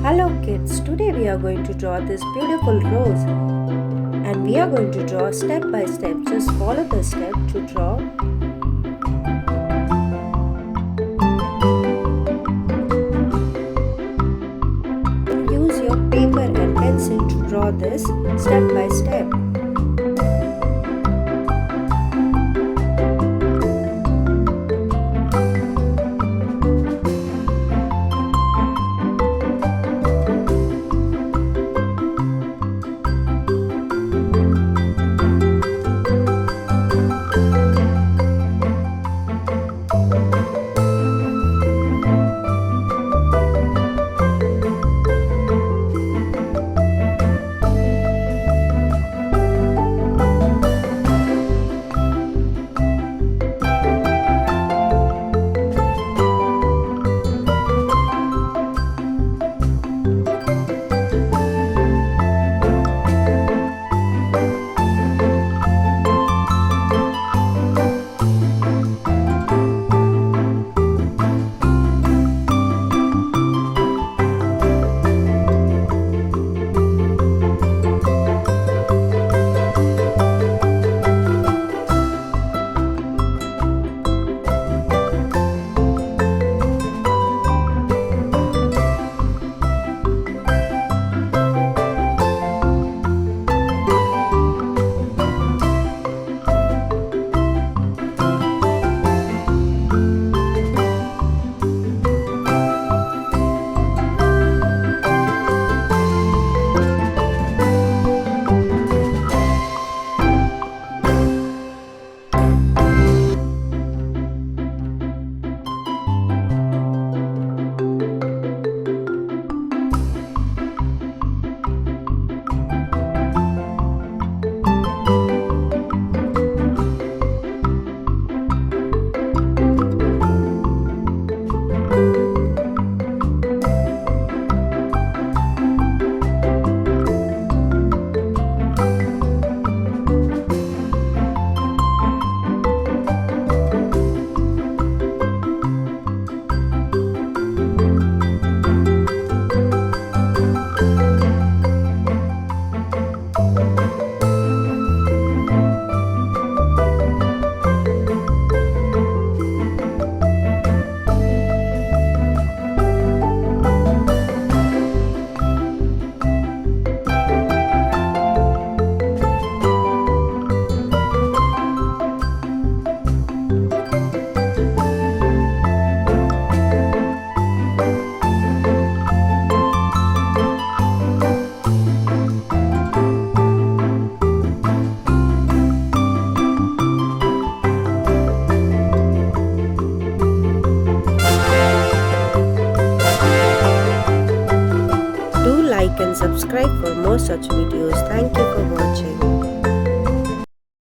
Hello kids, today we are going to draw this beautiful rose and we are going to draw step by step. Just follow the step to draw. Use your paper and pencil to draw this step by step. Do like and subscribe for more such videos. Thank you for watching.